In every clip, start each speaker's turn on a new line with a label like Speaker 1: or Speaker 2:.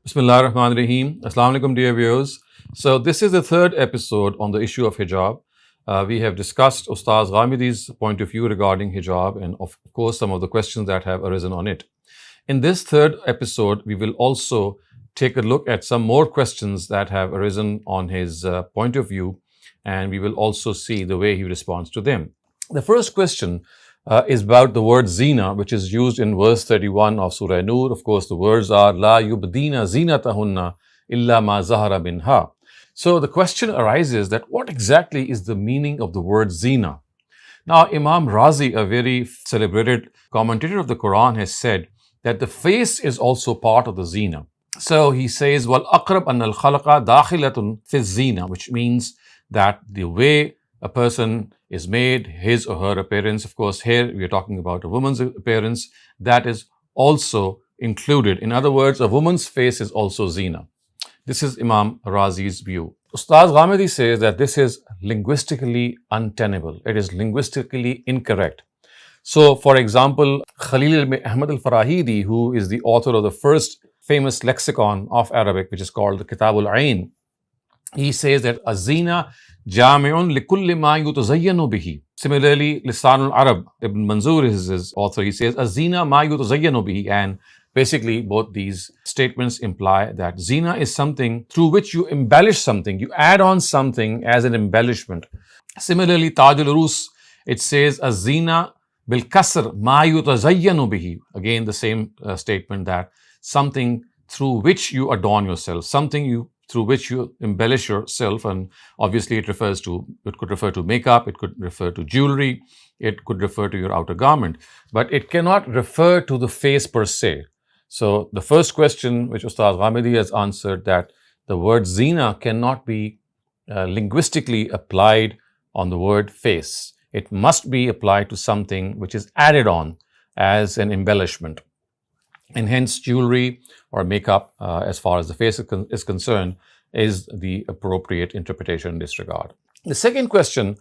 Speaker 1: Bismillah ar-Rahman ar-Rahim. Assalamu alaikum, dear viewers. So, this is the third episode on the issue of hijab. We have discussed Ustaz Ghamidi's point of view regarding hijab and, of course, some of the questions that have arisen on it. In this third episode, we will also take a look at some more questions that have arisen on his point of view, and we will also see the way he responds to them. The first question is about the word zina, which is used in verse 31 of Surah Nur. Of course, the words are La yubdina zinatahunna illa ma zahara minha. So the question arises that what exactly is the meaning of the word zina? Now, Imam Razi, a very celebrated commentator of the Quran, has said that the face is also part of the zina. So he says, Wal aqrab an al khalaqa dakhilatun fi zina, which means that the way a person is made, his or her appearance, of course, here we are talking about a woman's appearance, that is also included. In other words, a woman's face is also zina. This is Imam Razi's view. Ustaz Ghamidi says that this is linguistically untenable. It is linguistically incorrect. So, for example, Khalil Ahmad al-Farahidi, who is the author of the first famous lexicon of Arabic, which is called the Kitab al-Ain, he says that azina jami'un likulli ma yutazayyanu bihi. Similarly, Lisan al-Arab, Ibn Manzoor is his author, he says azina ma yutazayyanu bihi. And basically, both these statements imply that zina is something through which you embellish something, you add on something as an embellishment. Similarly, Taj al-Urus, it says azina bil kasr ma yutazayyanu bihi. Again, the same statement that something through which you adorn yourself, something through which you embellish yourself, and obviously it could refer to makeup, it could refer to jewelry, it could refer to your outer garment, but it cannot refer to the face per se. So the first question which Ustaz Ghamidi has answered, that the word zina cannot be linguistically applied on the word face. It must be applied to something which is added on as an embellishment. And hence jewelry or makeup, as far as the face is concerned, is the appropriate interpretation in this regard. The second question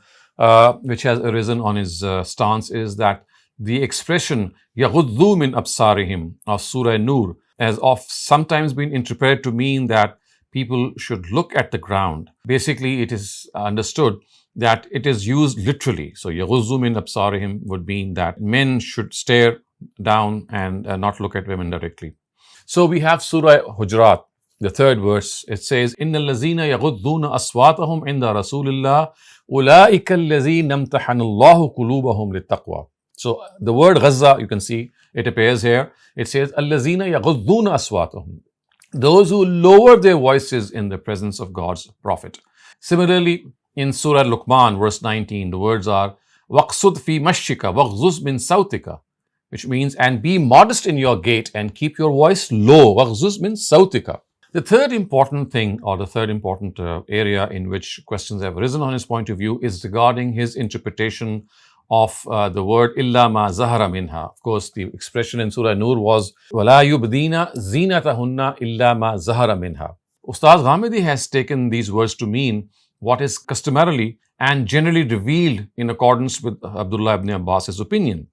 Speaker 1: which has arisen on his stance is that the expression yaghuddu min absarihim of Surah Nur has sometimes been interpreted to mean that people should look at the ground. Basically, it is understood that it is used literally. So yaghuddu min absarihim would mean that men should stare down and not look at women directly. So we have Surah Hujurat, the third verse. It says, Inna allazina yaghudduna aswatahum inda Rasulillah ulaika allazina imtahanallahu qulubahum littaqwa. So the word Ghazza, you can see it appears here. It says, Allazina yaghudduna aswatahum. Those who lower their voices in the presence of God's Prophet. Similarly, in Surah Luqman, verse 19, the words are, Waqsud fi mashika waghduz min sautika, which means, and be modest in your gait and keep your voice low. Waghduz means sautika. The third important thing, or the third important area in which questions have arisen on his point of view, is regarding his interpretation of the word illa ma zahara minha. Of course, the expression in Surah Nur was wala yubdina zinatahunna illa ma zahara minha. Ustaz Ghamidi has taken these words to mean what is customarily and generally revealed in accordance with Abdullah ibn Abbas's opinion.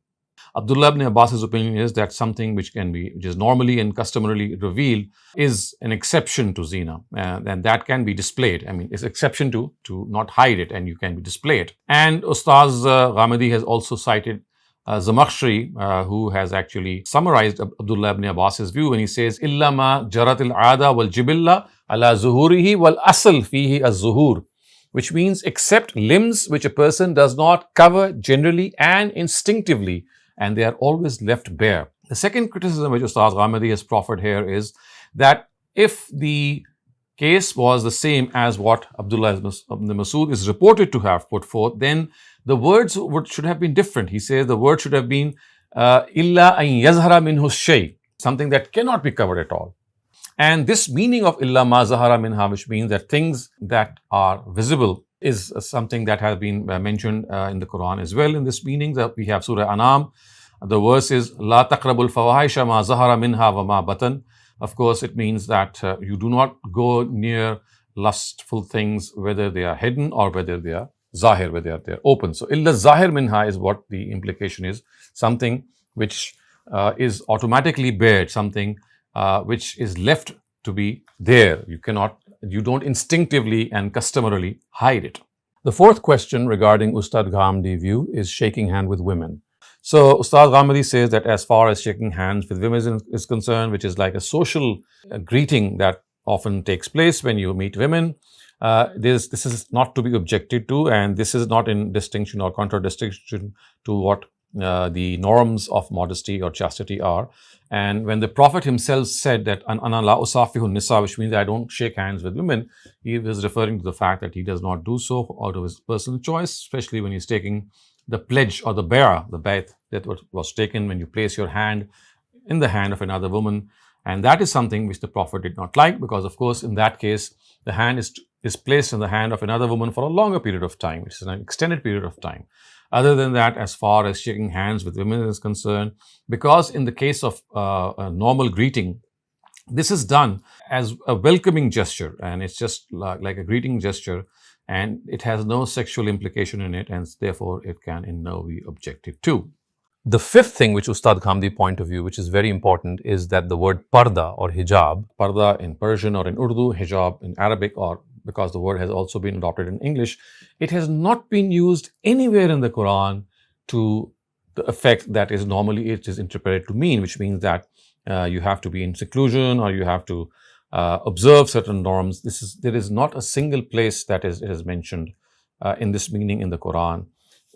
Speaker 1: Abdullah ibn Abbas's opinion is that something which is normally and customarily revealed is an exception to zina, and that can be displayed. I mean, it's exception to not hide it, and you can be displayed. And Ustaz Ghamidi has also cited Zamakhshari, who has actually summarized Abdullah ibn Abbas's view when he says, Illa ma jaratil aada wal jibilla ala zuhurihi wal asl fihi az-zuhur, which means except limbs which a person does not cover generally and instinctively, and they are always left bare. The second criticism which Ustaz Ghamidi has proffered here is that if the case was the same as what Abdullah ibn Masud is reported to have put forth, then the words should have been different. He says the word should have been illa an yazhara minhu shay, something that cannot be covered at all. And this meaning of illa ma zahara minha, which means that things that are visible, is something that has been mentioned in the Quran as well. In this meaning, that we have Surah Anam. The verse is La taqrabul fawahisha ma zahara minha wa ma batan. Of course, it means that you do not go near lustful things, whether they are hidden or whether they are zahir, whether they are open. So illa zahir minha is what the implication is. Something which is automatically bared, something which is left to be there. You don't instinctively and customarily hide it. The fourth question regarding Ustad Ghamidi view is shaking hand with women. So Ustad Ghamidi says that as far as shaking hands with women is concerned, which is like a social greeting that often takes place when you meet women, this is not to be objected to, and this is not in distinction or contradistinction to what the norms of modesty or chastity are. And when the Prophet himself said that ana la usafihu nisa, which means I don't shake hands with women, he was referring to the fact that he does not do so out of his personal choice, especially when he's taking the pledge or the bay'ah, the bayt that was taken when you place your hand in the hand of another woman. And that is something which the Prophet did not like, because of course in that case the hand is placed in the hand of another woman for a longer period of time, which is an extended period of time. Other than that, as far as shaking hands with women is concerned, because in the case of a normal greeting, this is done as a welcoming gesture, and it's just like a greeting gesture, and it has no sexual implication in it, and therefore it can in no way be objected to. The fifth thing which Ustad Ghamidi point of view, which is very important, is that the word parda or hijab, parda in Persian or in Urdu, hijab in Arabic, or because the word has also been adopted in English, it has not been used anywhere in the Quran to the effect that is normally it is interpreted to mean, which means that you have to be in seclusion or you have to observe certain norms. There is not a single place that it is mentioned in this meaning in the Quran.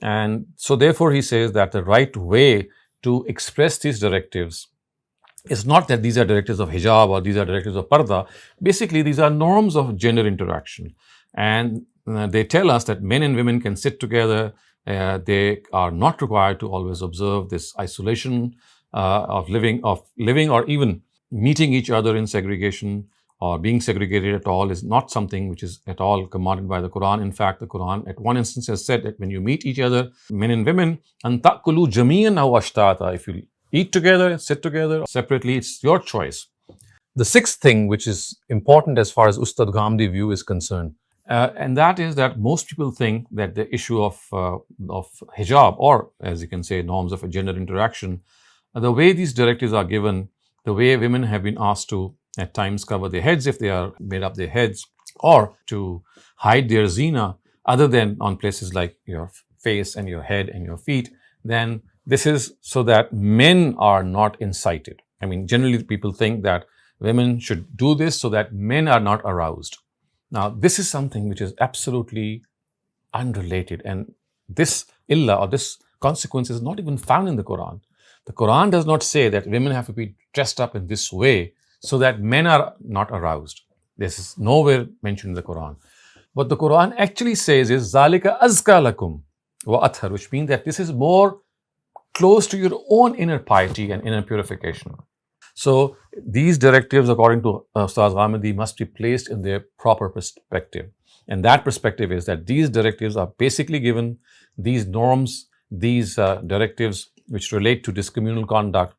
Speaker 1: And so therefore he says that the right way to express these directives is not that these are directives of hijab or these are directives of parda. Basically, these are norms of gender interaction. And they tell us that men and women can sit together. They are not required to always observe this isolation of living or even meeting each other in segregation or being segregated at all is not something which is at all commanded by the Quran. In fact, the Quran at one instance has said that when you meet each other, men and women, an ta'kulu jami'an aw ashtata, if you eat together, sit together, separately, it's your choice. The sixth thing which is important as far as Ustad Ghamidi view is concerned, and that is that most people think that the issue of hijab, or as you can say, norms of gender interaction, the way these directives are given, the way women have been asked to at times cover their heads if they are made up their heads, or to hide their zina other than on places like your face and your head and your feet, then this is so that men are not incited. I mean, generally people think that women should do this so that men are not aroused. Now, this is something which is absolutely unrelated, and this illah or this consequence is not even found in the Quran. The Quran does not say that women have to be dressed up in this way so that men are not aroused. This is nowhere mentioned in the Quran. What the Quran actually says is zalika azka lakum wa athhar, which means that this is more close to your own inner piety and inner purification. So these directives, according to Ustad Ghamidi, must be placed in their proper perspective. And that perspective is that these directives are basically given, these norms, these directives which relate to discommunal conduct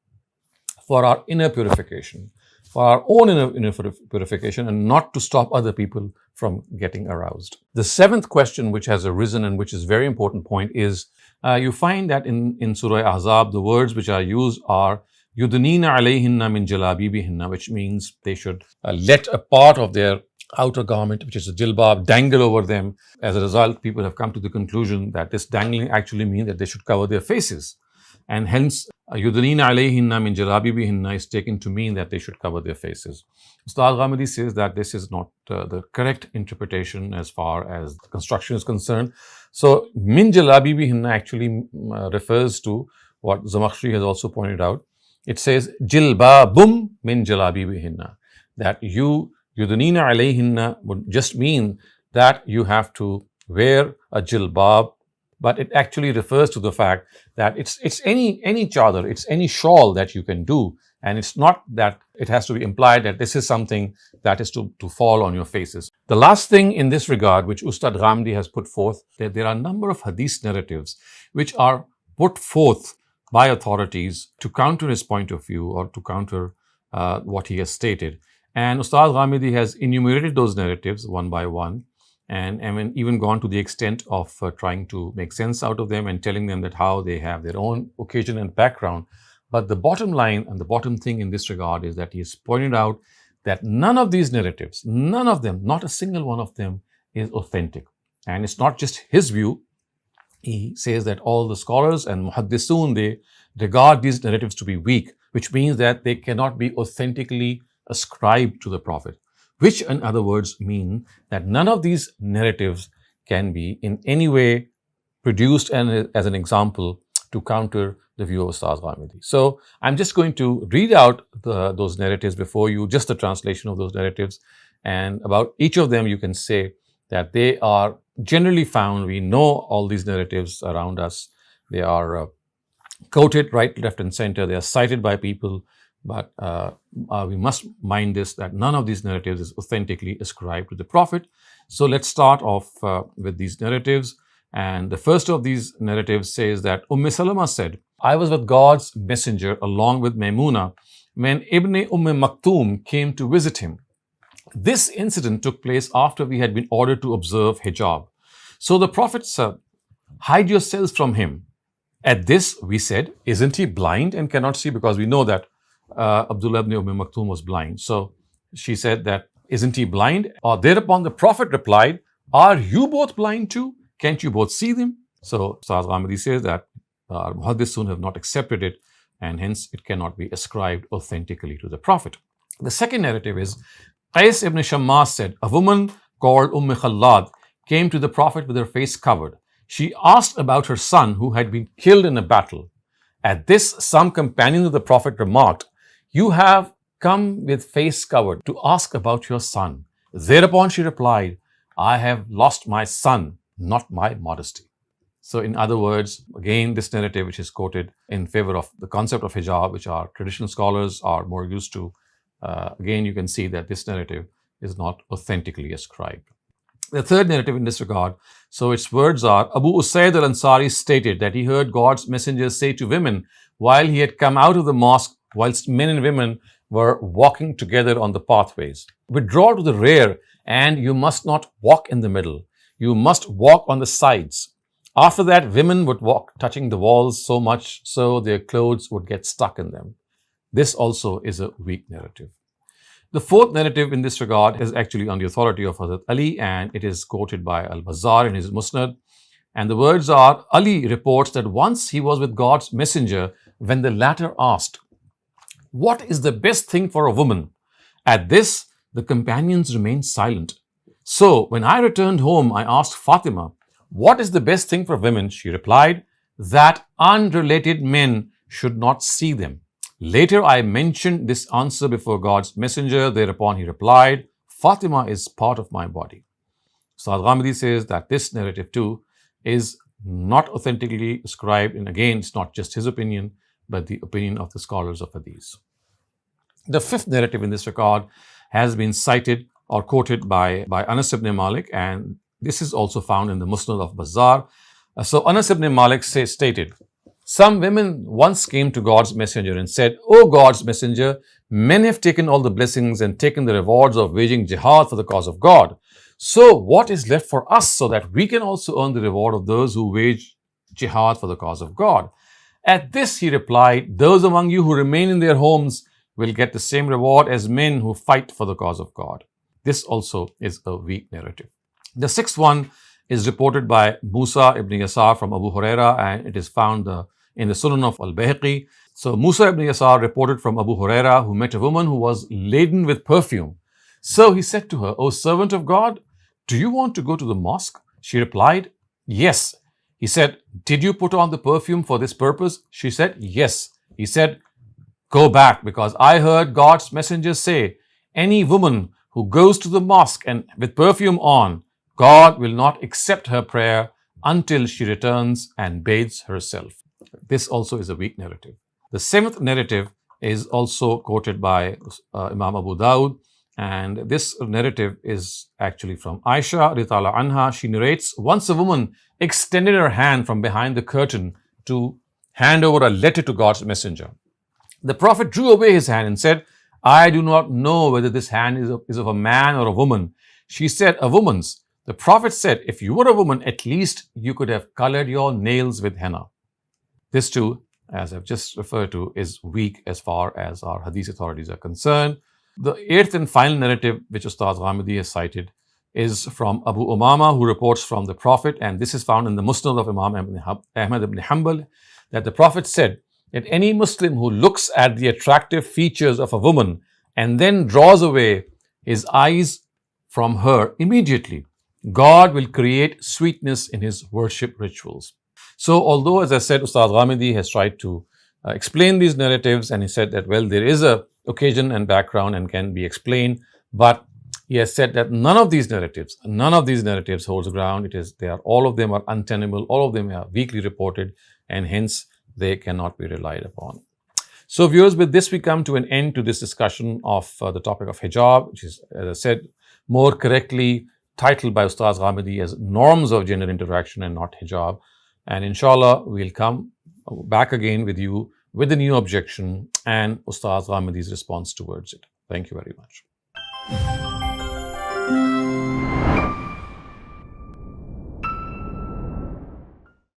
Speaker 1: for our inner purification, for our own inner purification, and not to stop other people from getting aroused. The seventh question which has arisen and which is a very important point is you find that in Surah Ahzab, the words which are used are yudnina alayhinna min jalabibihinna, which means they should let a part of their outer garment, which is a jilbab, dangle over them. As a result, people have come to the conclusion that this dangling actually means that they should cover their faces. And hence, yudnina alayhinna min jalabibihinna is taken to mean that they should cover their faces. Ustad Ghamidi says that this is not the correct interpretation as far as the construction is concerned. So, min jalabibihinna actually refers to what Zamakhshari has also pointed out. It says jilbabum min jalabibihinna, that yudnina alayhinna would just mean that you have to wear a jilbab, but it actually refers to the fact that it's any chadar, it's any shawl that you can do, and it's not that it has to be implied that this is something that is to fall on your faces. The last thing in this regard, which Ustad Ghamidi has put forth, that there are a number of hadith narratives which are put forth by authorities to counter his point of view or to counter what he has stated. And Ustad Ghamidi has enumerated those narratives one by one, and even gone to the extent of trying to make sense out of them and telling them that how they have their own occasion and background. But the bottom line and the bottom thing in this regard is that he has pointed out that none of these narratives, none of them, not a single one of them is authentic. And it's not just his view. He says that all the scholars and muhaddisun, they regard these narratives to be weak, which means that they cannot be authentically ascribed to the Prophet, which in other words mean that none of these narratives can be in any way produced as an example to counter the view of Ustaz Ghamidi. So I'm just going to read out those narratives before you, just the translation of those narratives, and about each of them you can say that they are generally found. We know all these narratives around us. They are quoted right, left and center. They are cited by people, but we must mind this, that none of these narratives is authentically ascribed to the Prophet. So let's start off with these narratives. And the first of these narratives says that Salama said, I was with God's messenger along with Maimuna when Ibn Maktoum came to visit him. This incident took place after we had been ordered to observe hijab. So the Prophet said, hide yourselves from him. At this, we said, isn't he blind and cannot see? Because we know that Abdullah ibn Maktoum was blind. So she said that, isn't he blind? Thereupon the Prophet replied, are you both blind too? Can't you both see them? So Ustaz Ghamidi says that Muhaddisun have not accepted it, and hence it cannot be ascribed authentically to the Prophet. The second narrative is Qais ibn Shammas said, a woman called Khallad came to the Prophet with her face covered. She asked about her son who had been killed in a battle. At this, some companions of the Prophet remarked, you have come with face covered to ask about your son. Thereupon she replied, I have lost my son, not my modesty. So in other words, again, this narrative which is quoted in favor of the concept of hijab, which our traditional scholars are more used to, again, you can see that this narrative is not authentically ascribed. The third narrative in this regard, so its words are, Abu Usaid al-Ansari stated that he heard God's messenger say to women while he had come out of the mosque, whilst men and women were walking together on the pathways, withdraw to the rear, and you must not walk in the middle. You must walk on the sides. After that, women would walk touching the walls so much so their clothes would get stuck in them. This also is a weak narrative. The fourth narrative in this regard is actually on the authority of Hazrat Ali, and it is quoted by Al-Bazzar in his Musnad. And the words are, Ali reports that once he was with God's messenger when the latter asked, what is the best thing for a woman? At this, the companions remained silent. So when I returned home, I asked Fatima, what is the best thing for women? She replied, that unrelated men should not see them. Later, I mentioned this answer before God's messenger. Thereupon he replied, Fatima is part of my body. Ustaz Ghamidi says that this narrative too is not authentically ascribed. And again, it's not just his opinion, but the opinion of the scholars of Hadith. The fifth narrative in this regard has been cited or quoted by Anas ibn Malik, and this is also found in the Musnad of Bazzar. So Anas ibn Malik stated, some women once came to God's messenger and said, O God's messenger, men have taken all the blessings and taken the rewards of waging jihad for the cause of God. So what is left for us so that we can also earn the reward of those who wage jihad for the cause of God? At this he replied, those among you who remain in their homes will get the same reward as men who fight for the cause of God. This also is a weak narrative. The sixth one is reported by Musa ibn Yasar from Abu Huraira, and it is found in the Sunan of Al-Bayhaqi. So Musa ibn Yasar reported from Abu Huraira, who met a woman who was laden with perfume. So he said to her, O servant of God, do you want to go to the mosque? She replied, yes. He said, did you put on the perfume for this purpose? She said, yes. He said, go back, because I heard God's messenger say, any woman who goes to the mosque and with perfume on, God will not accept her prayer until she returns and bathes herself. This also is a weak narrative. The seventh narrative is also quoted by Imam Abu Dawud, and this narrative is actually from Aisha Ritala Anha. She narrates, once a woman extended her hand from behind the curtain to hand over a letter to God's messenger. The Prophet drew away his hand and said, I do not know whether this hand is of a man or a woman. She said, a woman's. The Prophet said, if you were a woman, at least you could have colored your nails with henna. This too, as I've just referred to, is weak as far as our Hadith authorities are concerned. The eighth and final narrative which Ustaz Ghamidi has cited is from Abu Umama, who reports from the Prophet, and this is found in the Musnad of Imam Ahmad ibn Hanbal, that the Prophet said that any Muslim who looks at the attractive features of a woman and then draws away his eyes from her immediately, God will create sweetness in his worship rituals. So, although, as I said, Ustaz Ghamidi has tried to explain these narratives, and he said that, well, there is a occasion and background and can be explained, but he has said that none of these narratives holds ground. All of them are untenable, all of them are weakly reported, and hence they cannot be relied upon. So, viewers, with this we come to an end to this discussion of the topic of hijab, which is, as I said, more correctly titled by Ustaz Ghamidi as norms of gender interaction and not hijab. And inshallah, we'll come back again with you with a new objection and Ustaz Ghamidi's response towards it. Thank you very much.